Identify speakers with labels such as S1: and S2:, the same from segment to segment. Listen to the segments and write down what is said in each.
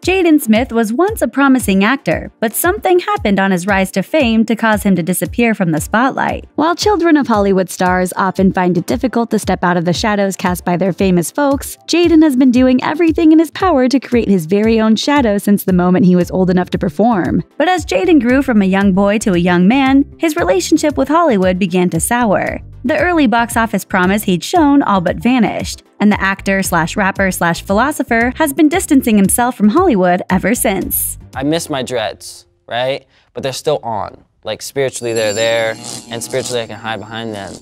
S1: Jaden Smith was once a promising actor, but something happened on his rise to fame to cause him to disappear from the spotlight. While children of Hollywood stars often find it difficult to step out of the shadows cast by their famous folks, Jaden has been doing everything in his power to create his very own shadow since the moment he was old enough to perform. But as Jaden grew from a young boy to a young man, his relationship with Hollywood began to sour. The early box office promise he'd shown all but vanished, and the actor/rapper/philosopher has been distancing himself from Hollywood ever since.
S2: I miss my dreads, right? But they're still on. Like spiritually they're there, and spiritually I can hide behind them,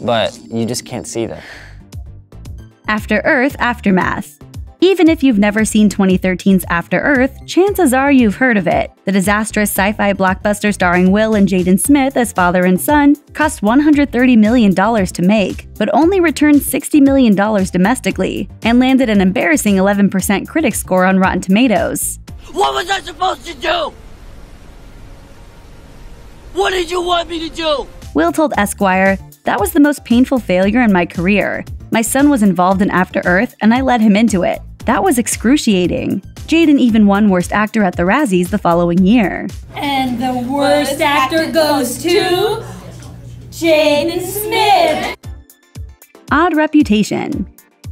S2: but you just can't see them.
S1: After Earth Aftermath. Even if you've never seen 2013's After Earth, chances are you've heard of it. The disastrous sci-fi blockbuster starring Will and Jaden Smith as father and son cost $130 million to make, but only returned $60 million domestically, and landed an embarrassing 11% critic score on Rotten Tomatoes.
S3: What was I supposed to do? What did you want me to do?
S1: Will told Esquire, "That was the most painful failure in my career. My son was involved in After Earth, and I led him into it. That was excruciating." Jaden even won Worst Actor at the Razzies the following year.
S4: And the worst actor goes to Jaden Smith.
S1: Odd reputation.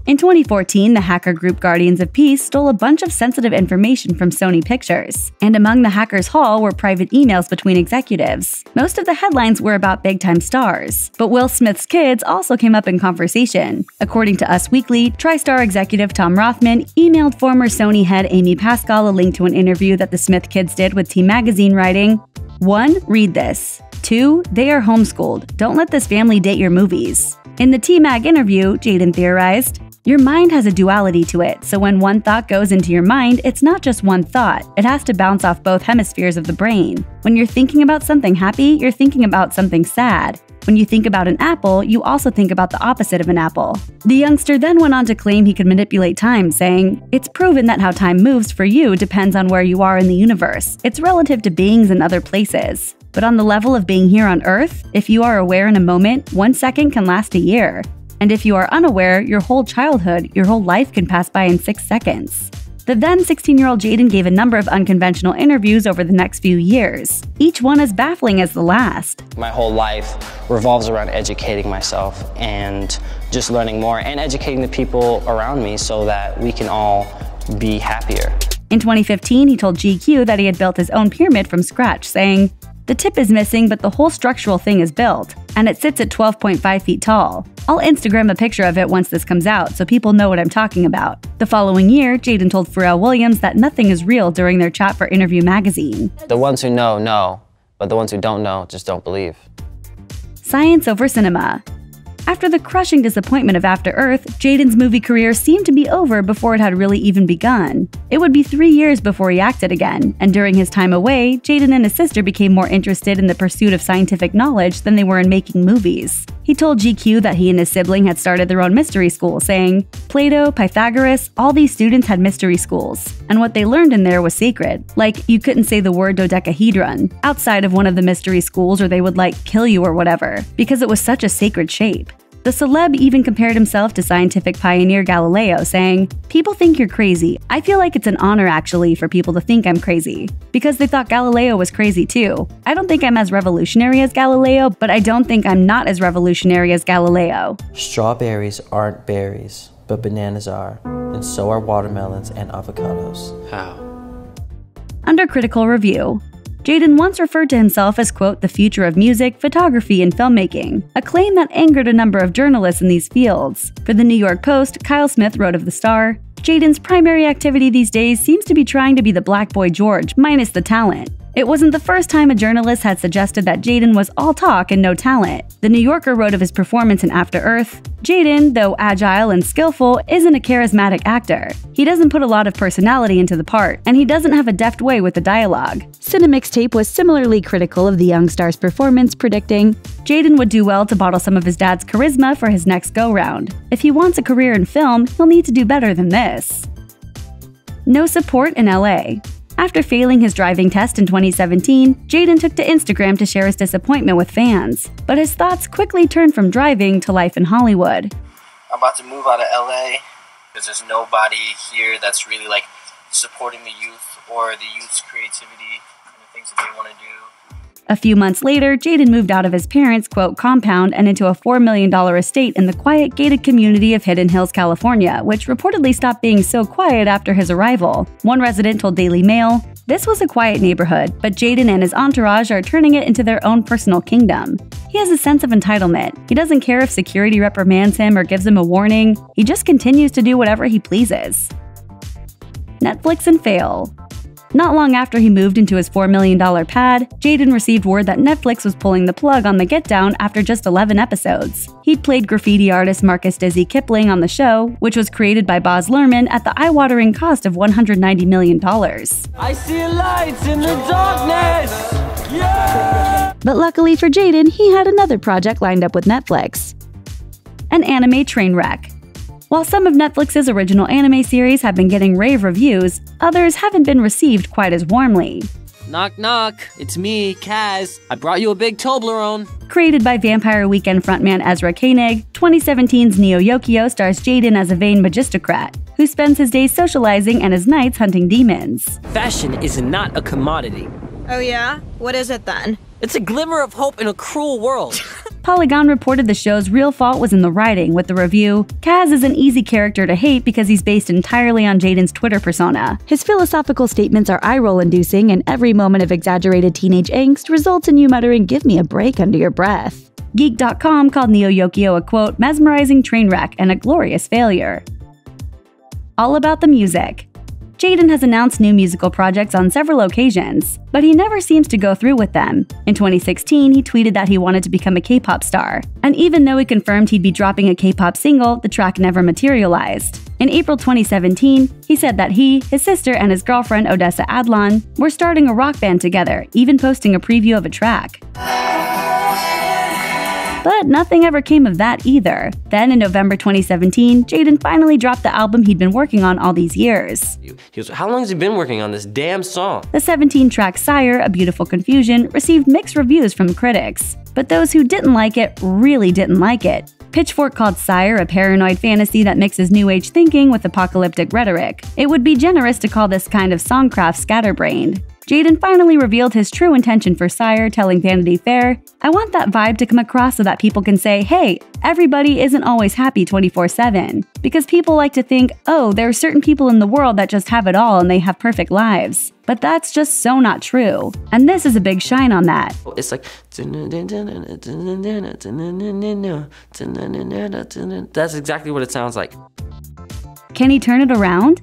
S1: In 2014, the hacker group Guardians of Peace stole a bunch of sensitive information from Sony Pictures, and among the hackers' haul were private emails between executives. Most of the headlines were about big-time stars, but Will Smith's kids also came up in conversation. According to Us Weekly, TriStar executive Tom Rothman emailed former Sony head Amy Pascal a link to an interview that the Smith kids did with T Magazine, writing, "1. Read this. 2. They are homeschooled. Don't let this family date your movies." In the T-Mag interview, Jaden theorized, "Your mind has a duality to it, so when one thought goes into your mind, it's not just one thought. It has to bounce off both hemispheres of the brain. When you're thinking about something happy, you're thinking about something sad. When you think about an apple, you also think about the opposite of an apple." The youngster then went on to claim he could manipulate time, saying, "It's proven that how time moves for you depends on where you are in the universe. It's relative to beings in other places. But on the level of being here on Earth, if you are aware in a moment, 1 second can last a year. And if you are unaware, your whole childhood, your whole life can pass by in 6 seconds." The then 16-year-old Jaden gave a number of unconventional interviews over the next few years, each one as baffling as the last.
S2: My whole life revolves around educating myself and just learning more and educating the people around me so that we can all be happier.
S1: In 2015, he told GQ that he had built his own pyramid from scratch, saying, "The tip is missing, but the whole structural thing is built, and it sits at 12.5 feet tall. I'll Instagram a picture of it once this comes out so people know what I'm talking about." The following year, Jaden told Pharrell Williams that nothing is real during their chat for Interview magazine.
S2: The ones who know, know, but the ones who don't know just don't believe.
S1: Science over cinema. After the crushing disappointment of After Earth, Jaden's movie career seemed to be over before it had really even begun. It would be 3 years before he acted again, and during his time away, Jaden and his sister became more interested in the pursuit of scientific knowledge than they were in making movies. He told GQ that he and his sibling had started their own mystery school, saying, "Plato, Pythagoras, all these students had mystery schools, and what they learned in there was sacred. Like, you couldn't say the word dodecahedron outside of one of the mystery schools or they would, like, kill you or whatever, because it was such a sacred shape." The celeb even compared himself to scientific pioneer Galileo, saying, "People think you're crazy. I feel like it's an honor actually for people to think I'm crazy, because they thought Galileo was crazy too. I don't think I'm as revolutionary as Galileo, but I don't think I'm not as revolutionary as Galileo."
S5: Strawberries aren't berries, but bananas are, and so are watermelons and avocados.
S2: How?
S1: Under critical review, Jaden once referred to himself as, quote, "the future of music, photography, and filmmaking," a claim that angered a number of journalists in these fields. For the New York Post, Kyle Smith wrote of the star, "Jaden's primary activity these days seems to be trying to be the Black Boy George, minus the talent." It wasn't the first time a journalist had suggested that Jaden was all talk and no talent. The New Yorker wrote of his performance in After Earth, "Jaden, though agile and skillful, isn't a charismatic actor. He doesn't put a lot of personality into the part, and he doesn't have a deft way with the dialogue." Cinemixtape was similarly critical of the young star's performance, predicting, "Jaden would do well to bottle some of his dad's charisma for his next go-round. If he wants a career in film, he'll need to do better than this." No support in LA. After failing his driving test in 2017, Jaden took to Instagram to share his disappointment with fans. But his thoughts quickly turned from driving to life in Hollywood.
S6: "I'm about to move out of LA because there's nobody here that's really like supporting the youth or the youth's creativity and the things that they want to do.
S1: A few months later, Jaden moved out of his parents' quote compound and into a $4 million estate in the quiet gated community of Hidden Hills, California, which reportedly stopped being so quiet after his arrival. One resident told Daily Mail, "This was a quiet neighborhood, but Jaden and his entourage are turning it into their own personal kingdom. He has a sense of entitlement. He doesn't care if security reprimands him or gives him a warning. He just continues to do whatever he pleases." Netflix and fail. Not long after he moved into his $4 million pad, Jaden received word that Netflix was pulling the plug on The Get Down after just 11 episodes. He'd played graffiti artist Marcus Dizzy Kipling on the show, which was created by Baz Luhrmann at the eye-watering cost of $190 million.
S3: I see lights in the darkness! Yeah!
S1: But luckily for Jaden, he had another project lined up with Netflix. An anime train wreck. While some of Netflix's original anime series have been getting rave reviews, others haven't been received quite as warmly.
S3: Knock knock, it's me, Kaz. I brought you a big Toblerone.
S1: Created by Vampire Weekend frontman Ezra Koenig, 2017's Neo Yokio stars Jaden as a vain magistocrat, who spends his days socializing and his nights hunting demons.
S3: Fashion is not a commodity.
S7: Oh yeah? What is it then?
S3: It's a glimmer of hope in a cruel world.
S1: Polygon reported the show's real fault was in the writing, with the review, "Kaz is an easy character to hate because he's based entirely on Jaden's Twitter persona. His philosophical statements are eye-roll inducing, and every moment of exaggerated teenage angst results in you muttering 'give me a break' under your breath." Geek.com called Neo Yokio a quote, "mesmerizing train wreck and a glorious failure." All about the music. Jaden has announced new musical projects on several occasions, but he never seems to go through with them. In 2016, he tweeted that he wanted to become a K-pop star, and even though he confirmed he'd be dropping a K-pop single, the track never materialized. In April 2017, he said that he, his sister, and his girlfriend Odessa Adlon were starting a rock band together, even posting a preview of a track. But nothing ever came of that either. Then in November 2017, Jaden finally dropped the album he'd been working on all these years.
S8: He goes, "How long has he been working on this damn song?"
S1: The 17-track Sire, A Beautiful Confusion received mixed reviews from critics, but those who didn't like it really didn't like it. Pitchfork called Sire a paranoid fantasy that mixes new age thinking with apocalyptic rhetoric. It would be generous to call this kind of songcraft scatterbrained. Jaden finally revealed his true intention for Sire, telling Vanity Fair, "I want that vibe to come across so that people can say, hey, everybody isn't always happy 24/7. Because people like to think, oh, there are certain people in the world that just have it all and they have perfect lives. But that's just so not true. And this is a big shine on that."
S8: It's like, that's exactly what it sounds like.
S1: Can he turn it around?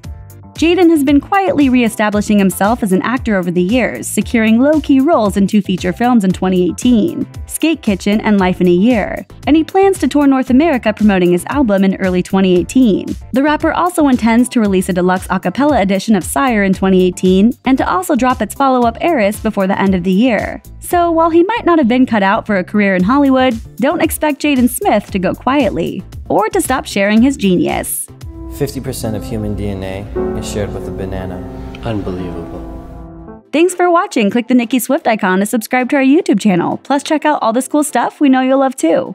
S1: Jaden has been quietly re-establishing himself as an actor over the years, securing low-key roles in 2 feature films in 2018, Skate Kitchen and Life in a Year, and he plans to tour North America promoting his album in early 2018. The rapper also intends to release a deluxe a cappella edition of Sire in 2018, and to also drop its follow-up Eris before the end of the year. So while he might not have been cut out for a career in Hollywood, don't expect Jaden Smith to go quietly, or to stop sharing his genius.
S5: 50% of human DNA is shared with a banana.
S8: Unbelievable.
S1: Thanks for watching. Click the Nicki Swift icon to subscribe to our YouTube channel. Plus check out all this cool stuff we know you'll love too.